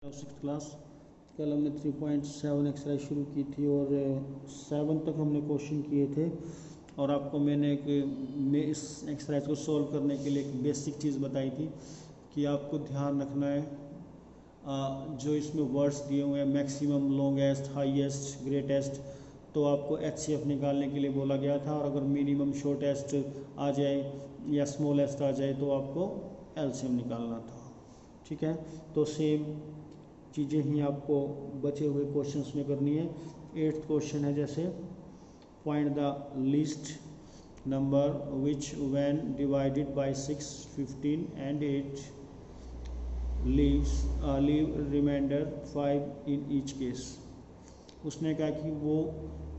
Six class कल हमने 3.7 exercise शुरू की थी और 7 तक हमने क्वेश्चन किए थे। और आपको मैंने इस एक्सरसाइज को सॉल्व करने के लिए एक बेसिक चीज़ बताई थी कि आपको ध्यान रखना है जो इसमें वर्ड्स दिए हुए हैं मैक्सिमम, लॉन्गेस्ट, हाईएस्ट, ग्रेटेस्ट, तो आपको HCF निकालने के लिए बोला गया था। और अगर मिनिमम, शॉर्टेस्ट आ जाए या स्मॉलेस्ट आ जाए तो आपको LCM निकालना था। ठीक है, तो सेम चीज़ें ही आपको बचे हुए क्वेश्चंस में करनी है। 8th क्वेश्चन है जैसे find the least number which when divided by 6, 15 and 8 leave remainder 5 in each case. उसने कहा कि वो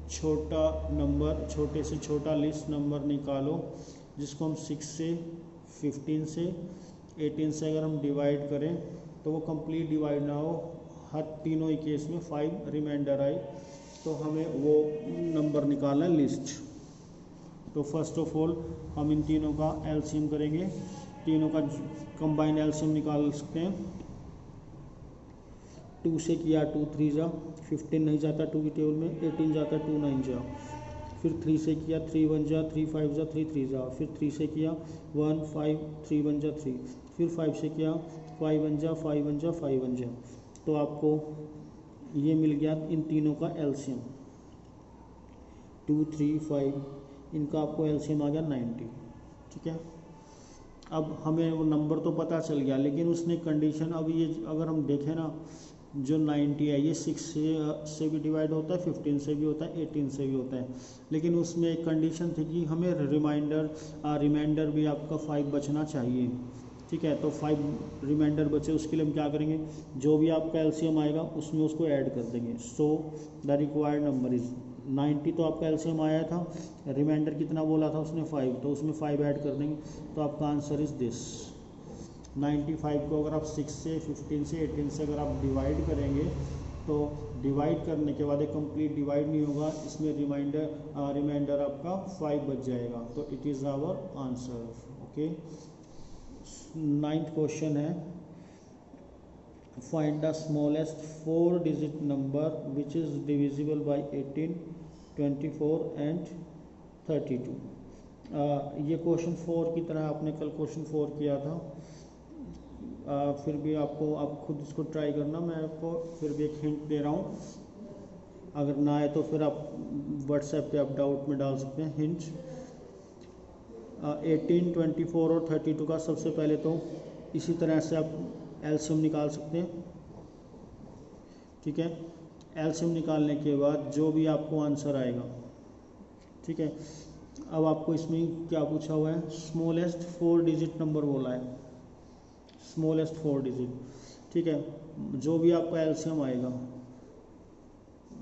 छोटा नंबर, छोटे से छोटा लीस्ट नंबर निकालो जिसको हम 6 से, 15 से, 18 से अगर हम डिवाइड करें तो वो कंप्लीट डिवाइड ना हो, हर तीनों ही केस में 5 रिमाइंडर आए, तो हमें वो नंबर निकालना है लिस्ट। तो फर्स्ट ऑफ ऑल हम इन तीनों का LCM करेंगे, तीनों का कंबाइंड LCM निकाल सकते हैं। 2 से किया 2 3 जा, 15 नहीं जाता 2 की टेबल में, 18 जाता 2 9 जा, फिर 3 से किया 3 1 जा, 3 5 जा, 3 3 जा, फिर 3 से किया 1 5 3 1 जा 3, फिर 5 से किया 5 1 जा 5 1 जा 5 1 जा। तो आपको ये मिल गया इन तीनों का LCM 2 3 5, इनका आपको LCM आ गया 90। ठीक है, अब हमें वो नंबर तो पता चल गया, लेकिन उसने कंडीशन, अब ये अगर हम देखें ना, जो 90 है ये 6 से भी डिवाइड होता है, 15 से भी होता है, 18 से भी होता है, लेकिन उसमें एक कंडीशन थी कि हमें रिमाइंडर भी आपका 5 बचना चाहिए। ठीक है, तो 5 रिमाइंडर बचे, उसके लिए हम क्या करेंगे, जो भी आपका LCM आएगा उसमें उसको ऐड कर देंगे। So the required number is 90, तो आपका LCM आया था, रिमाइंडर कितना बोला था उसने 5, तो उसमें 5 ऐड कर देंगे, तो आपका आंसर इज़ दिस 95 को अगर आप 6 से, 15 से, 18 से अगर आप डिवाइड करेंगे तो डिवाइड करने के बाद एक कंप्लीट डिवाइड नहीं होगा, इसमें रिमाइंडर आपका 5 बच जाएगा, तो it is our answer. Okay, 9th question है find the smallest 4 digit number which is divisible by 18, 24 and 32। ये क्वेश्चन 4 की तरह आपने कल क्वेश्चन 4 किया था। फिर भी आपको, आप खुद इसको ट्राई करना, मैं आपको फिर भी एक हिंट दे रहा हूँ, अगर ना आए तो फिर आप WhatsApp पे आप डाउट में डाल सकते हैं हिंट। 18, 24 और 32 का सबसे पहले तो इसी तरह से आप LCM निकाल सकते हैं। ठीक है, LCM निकालने के बाद जो भी आपको आंसर आएगा, ठीक है, अब आपको इसमें क्या पूछा हुआ है, स्मॉलेस्ट 4 डिजिट नंबर बोला है, स्मॉलेस्ट 4 डिजिट। ठीक है, जो भी आपका LCM आएगा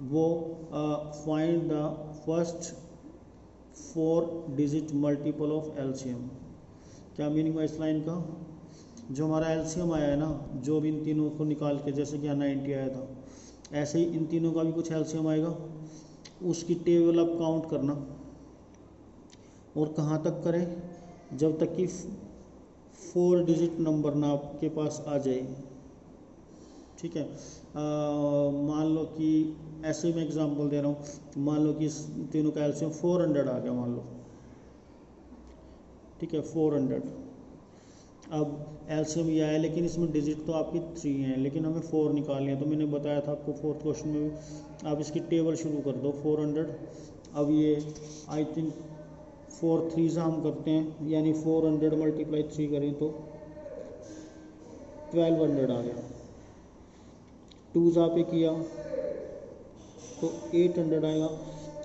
वो find the first 4 digit multiple of LCM। क्या मीनिंग है इस लाइन का, जो हमारा LCM आया है ना, जो भी इन तीनों को निकाल के, जैसे कि 90 आया था, ऐसे ही इन तीनों का भी कुछ LCM आएगा, उसकी टेबल आप काउंट करना, और कहाँ तक करें, जब तक कि 4 डिजिट नंबर ना आपके पास आ जाए। ठीक है, मान लो कि ऐसे मैं एग्जांपल दे रहा हूँ, मान लो कि इस तीनों का LCM 400 आ गया, मान लो। ठीक है, 400, अब LCM ये आया, लेकिन इसमें डिजिट तो आपकी 3 हैं, लेकिन हमें 4 निकालनी है, तो मैंने बताया था आपको 4th क्वेश्चन में भी, आप इसकी टेबल शुरू कर दो 400। अब ये आई थिंक 4 3 हम करते हैं, यानी 400 मल्टीप्लाई 3 करें तो 1200 आ गया, 2 पे किया तो 800 आएगा।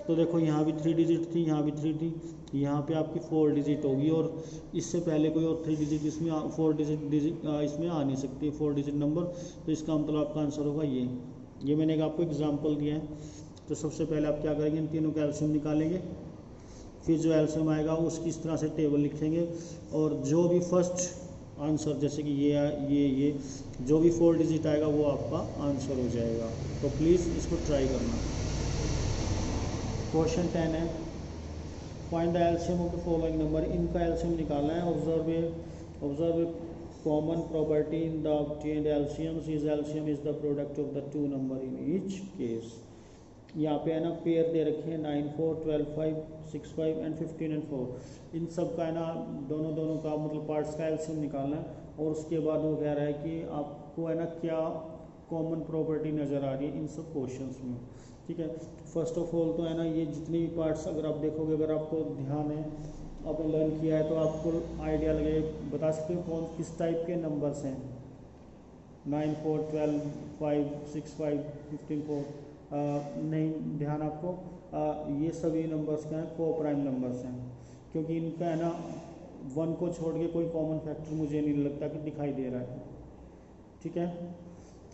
तो देखो यहाँ भी 3 डिजिट थी, यहाँ भी 3 थी, यहाँ पे आपकी 4 डिजिट होगी, और इससे पहले कोई और 3 डिजिट इसमें 4 डिजिट इसमें आ नहीं सकती 4 डिजिट नंबर, तो इसका मतलब आपका आंसर होगा ये मैंने आपको एग्जांपल दिया है। तो सबसे पहले आप क्या करेंगे, इन तीनों का LCM निकालेंगे, फिर जो LCM आएगा उसकी इस तरह से टेबल लिखेंगे, और जो भी फर्स्ट आंसर, जैसे कि ये जो भी 4 डिजिट आएगा वो आपका आंसर हो जाएगा। तो प्लीज़ इसको ट्राई करना। क्वेश्चन 10 है find the LCM of the following number, इनका LCM निकालना है। Observe common property in the obtained LCMs is LCM is the product of the two number in each case. यहाँ पे है ना पेयर दे रखे हैं 9 4 12 5 6 5 एंड 15 एंड 4। इन सब का है ना दोनों का मतलब पार्ट्स का एलसीएम निकालना है, और उसके बाद वो कह रहा है कि आपको है ना क्या कॉमन प्रॉपर्टी नज़र आ रही है इन सब क्वेश्चंस में। ठीक है, फर्स्ट ऑफ ऑल तो है ना ये जितने भी पार्ट्स अगर आप देखोगे, अगर आपको ध्यान है, आपने लर्न किया है तो आपको आइडिया लगे, बता सकते हो कौन किस टाइप के नंबर्स हैं। 9 4 12 5 6 5 15 4 नहीं, ध्यान आपको ये सभी नंबर्स क्या हैं, को प्राइम नंबर्स हैं, क्योंकि इनका है ना 1 को छोड़ के कोई कॉमन फैक्टर मुझे नहीं लगता कि दिखाई दे रहा है। ठीक है,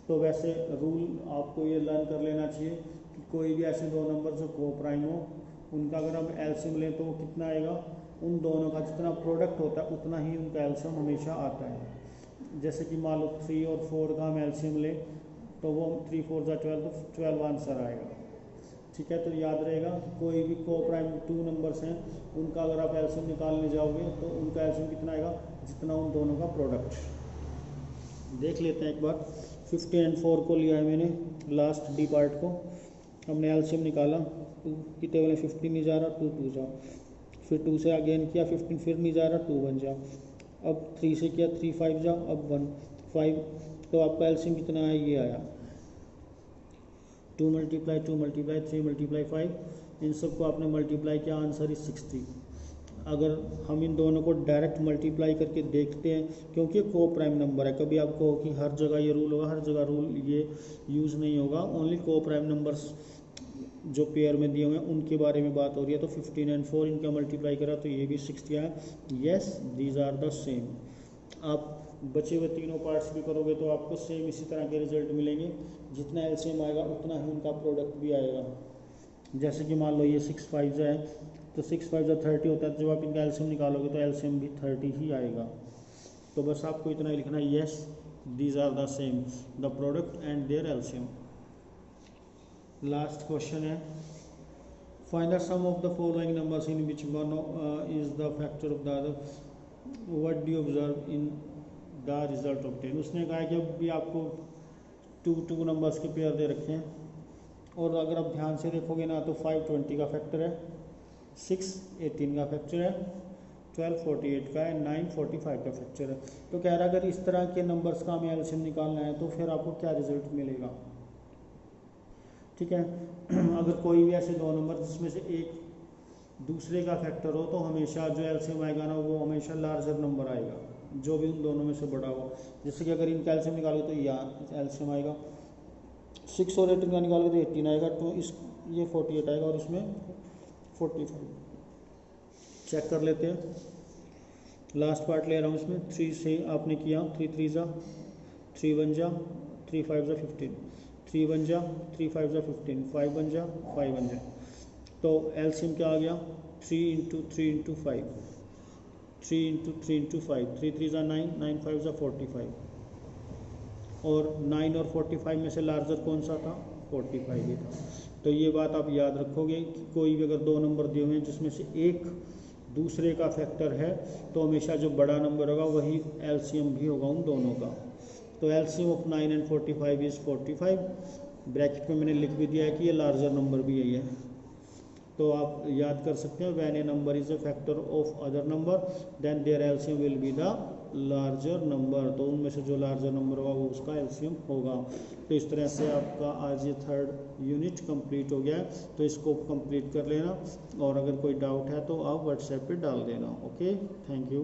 तो वैसे रूल आपको ये लर्न कर लेना चाहिए कि कोई भी ऐसे दो नंबर जो को प्राइम हो, उनका अगर हम एलसीएम लें तो वो कितना आएगा, उन दोनों का जितना प्रोडक्ट होता है उतना ही उनका एलसीएम हमेशा आता है। जैसे कि मान लो 3 और 4 का हम एलसीएम लें तो वो 3 4 जा 12 तो 12 आंसर आएगा। ठीक है, तो याद रहेगा कि कोई भी को प्राइम 2 नंबर्स हैं, उनका अगर आप एलसीएम निकालने जाओगे तो उनका एलसीएम कितना आएगा, जितना उन दोनों का प्रोडक्ट। देख लेते हैं एक बार। 15 एंड 4 को लिया है मैंने, लास्ट डी पार्ट को हमने एलसीएम निकाला, 2 की टेबल में 15 नहीं जा रहा, 2 2 जा, फिर 2 से अगेन किया 15, फिर नहीं जा रहा, 2 1 जा, अब 3 से किया 3 5 जा, अब 1 5, तो आपका एलसीएम कितना आया, ये आया 2 मल्टीप्लाई 2 मल्टीप्लाई 3 मल्टीप्लाई 5, इन सबको आपने मल्टीप्लाई किया, आंसर इज 60। अगर हम इन दोनों को डायरेक्ट मल्टीप्लाई करके देखते हैं, क्योंकि को प्राइम नंबर है, कभी आपको हो कि हर जगह ये रूल होगा, हर जगह रूल ये यूज़ नहीं होगा, ओनली को प्राइम नंबर्स जो पेयर में दिए हुए हैं उनके बारे में बात हो रही है। तो 15 एंड 4 इनका मल्टीप्लाई करा तो ये भी 60 आया। Yes, these are the same. आप बचे हुए तीनों पार्ट्स भी करोगे तो आपको सेम इसी तरह के रिजल्ट मिलेंगे, जितना एलसीएम आएगा उतना ही उनका प्रोडक्ट भी आएगा। जैसे कि मान लो ये 6 5 है तो 6 5 जब 30 होता है, जब आप इनका एलसीएम निकालोगे तो एलसीएम भी 30 ही आएगा। तो बस आपको इतना ही लिखना है, yes these are the same, the product and their LCM. Last question है, find the sum of the following numbers in which one is the factor of the other, what do you observe in the result obtain. उसने कहा कि अब भी आपको 2 numbers के pair दे रखे हैं, और अगर आप ध्यान से देखोगे ना तो 5 20 का फैक्टर है, 6 18 का फैक्टर है, 12 48 का है, 9 45 का फैक्टर है। तो कह रहा है अगर इस तरह के नंबर्स का हमें एलसीएम निकालना है तो फिर आपको क्या रिजल्ट मिलेगा। ठीक है, अगर कोई भी ऐसे दो नंबर जिसमें से एक दूसरे का फैक्टर हो तो हमेशा जो एलसीएम आएगा ना वो हमेशा लार्जर नंबर आएगा, जो भी उन दोनों में से बड़ा हो। जैसे कि अगर इनका एलसीएम निकालोगे तो यहाँ एलसीएम आएगा, 6 और 18 का निकालोगे तो 18 आएगा, तो इस ये 48 आएगा और इसमें 45। चेक कर लेते हैं, लास्ट पार्ट ले रहा हूँ इसमें। 3 से आपने किया, 3 3 जा 3 1 जा 3 5 जा 15, 3 1 जा 3 5 जा 15, 5 1 जा 5 1 जा, तो एलसीएम क्या आ गया, 3 इंटू 3 इंटू 5, 3 इंटू 3 इंटू 5, 3 3 जा 9, 9 5 जा 45, और 9 और 45 में से लार्जर कौन सा था, 45 ही था। तो ये बात आप याद रखोगे कि कोई भी अगर दो नंबर दिए हुए हैं जिसमें से एक दूसरे का फैक्टर है तो हमेशा जो बड़ा नंबर होगा वही एलसीएम भी होगा उन दोनों का। तो LCM of 9 and 45 is 45। Bracket में मैंने लिख भी दिया है कि ये लार्जर नंबर भी यही है, तो आप याद कर सकते हैं, when a number is a factor of other number then their LCM will be the larger number. तो उनमें से जो लार्जर नंबर होगा वो उसका एलसीएम होगा। तो इस तरह से आपका आज ये 3rd यूनिट कंप्लीट हो गया है, तो इसको कंप्लीट कर लेना, और अगर कोई डाउट है तो आप व्हाट्सएप पे डाल देना। Okay, thank you.